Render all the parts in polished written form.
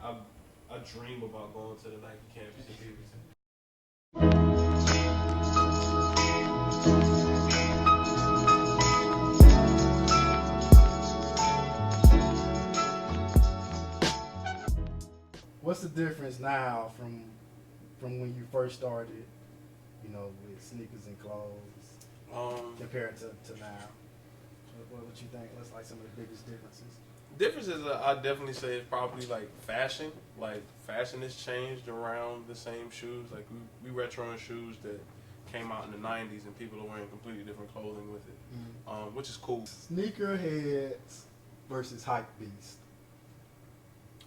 Like I dream about going to the Nike campus in Beaverton. What's the difference now from when you first started, you know, with sneakers and clothes, compared to now? What you think? What's like some of the biggest differences? Differences, I definitely say is probably like fashion. Like fashion has changed around the same shoes. Like we retroing shoes that came out in the '90s, and people are wearing completely different clothing with it, which is cool. Sneakerheads versus hype beast.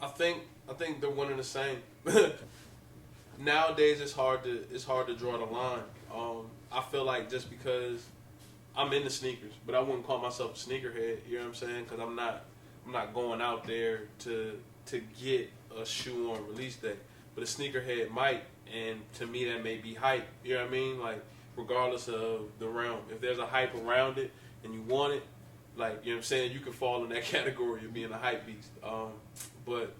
I think they're one and the same. Nowadays, it's hard to draw the line. I feel like just because I'm into sneakers, but I wouldn't call myself a sneakerhead. You know what I'm saying? Because I'm not going out there to get a shoe on release day. But a sneakerhead might, and to me that may be hype. You know what I mean? Like regardless of the realm, if there's a hype around it and you want it, like you know what I'm saying, you can fall in that category of being a hype beast. But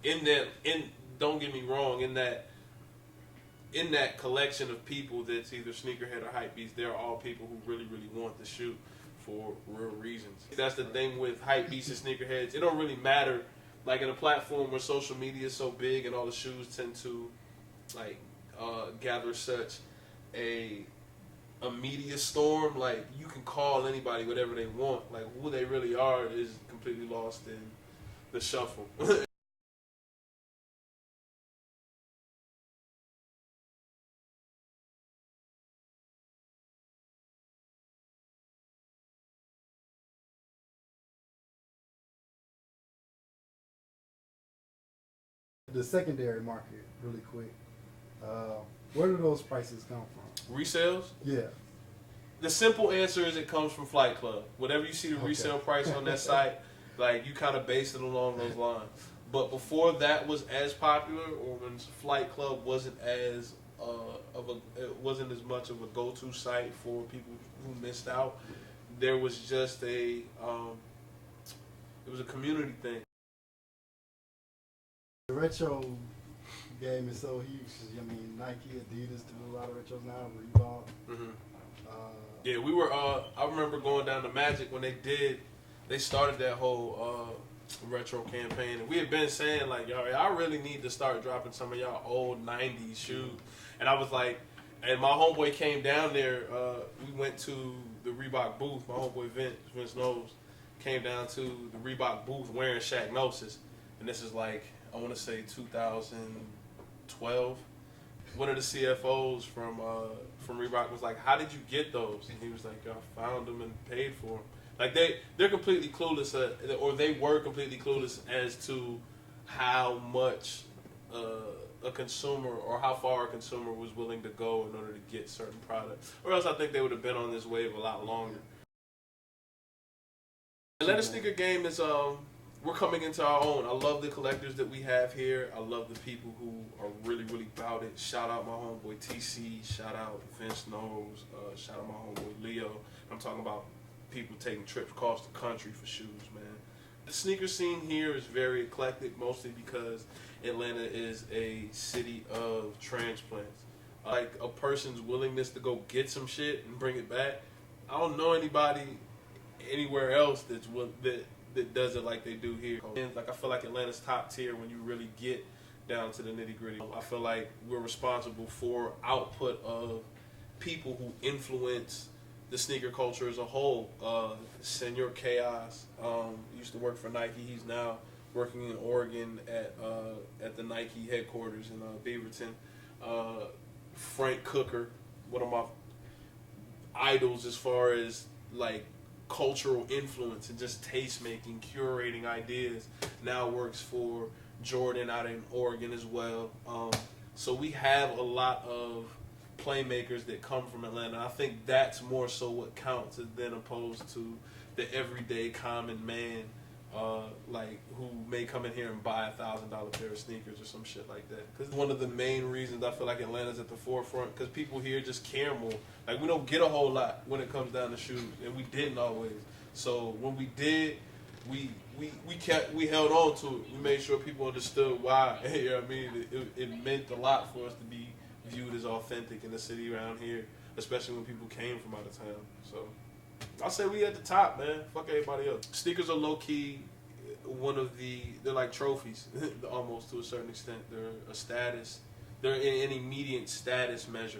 don't get me wrong, in that collection of people that's either sneakerhead or hype beast, there are all people who really, really want the shoe for real reasons. That's the thing with hype beasts and sneakerheads. It don't really matter. Like in a platform where social media is so big and all the shoes tend to like gather such a media storm, like you can call anybody whatever they want. Like who they really are is completely lost in the shuffle. The secondary market, really quick. Where do those prices come from? Resales? Yeah. The simple answer is it comes from Flight Club. Whatever you see the resale price on that site, like you kind of base it along those lines. But before that was as popular, or when Flight Club wasn't as it wasn't as much of a go-to site for people who missed out, there was just it was a community thing. The retro game is so huge. I mean, Nike, Adidas do a lot of retros now. Reebok. Mm-hmm. Yeah, we were. I remember going down to Magic when they started that whole retro campaign, and we had been saying like, y'all, I really need to start dropping some of y'all old '90s shoes. And I was like, and my homeboy came down there. We went to the Reebok booth. My homeboy Vince Knowles, came down to the Reebok booth wearing Shaq Gnosis, and this is like I want to say 2012. One of the CFOs from Reebok was like, "How did you get those?" And he was like, "I found them and paid for them." Like they're completely clueless, or they were completely clueless as to how much a consumer, or how far a consumer was willing to go in order to get certain products. Or else I think they would have been on this wave a lot longer. The Atlanta sneaker game is we're coming into our own. I love the collectors that we have here. I love the people who are really, really about it. Shout out my homeboy TC. Shout out Vince Knowles. Shout out my homeboy Leo. I'm talking about people taking trips across the country for shoes, man. The sneaker scene here is very eclectic, mostly because Atlanta is a city of transplants. Like a person's willingness to go get some shit and bring it back. I don't know anybody anywhere else that does it like they do here. And like I feel like Atlanta's top tier when you really get down to the nitty gritty. I feel like we're responsible for output of people who influence the sneaker culture as a whole. Senor Chaos used to work for Nike. He's now working in Oregon at the Nike headquarters in Beaverton. Frank Cooker, one of my idols as far as like cultural influence and just taste making, curating ideas, now works for Jordan out in Oregon as well. So we have a lot of playmakers that come from Atlanta. I think that's more so what counts than opposed to the everyday common man, like who may come in here and buy $1,000 pair of sneakers or some shit like that. Because one of the main reasons I feel like Atlanta's at the forefront, because people here just care more. Like we don't get a whole lot when it comes down to shoes, and we didn't always. So when we did, we we held on to it. We made sure people understood why. You know what I mean? It meant a lot for us to be viewed as authentic in the city around here, especially when people came from out of town. So I say we at the top, man. Fuck everybody else. Sneakers are low key they're like trophies almost to a certain extent. They're a status. They're an immediate status measure.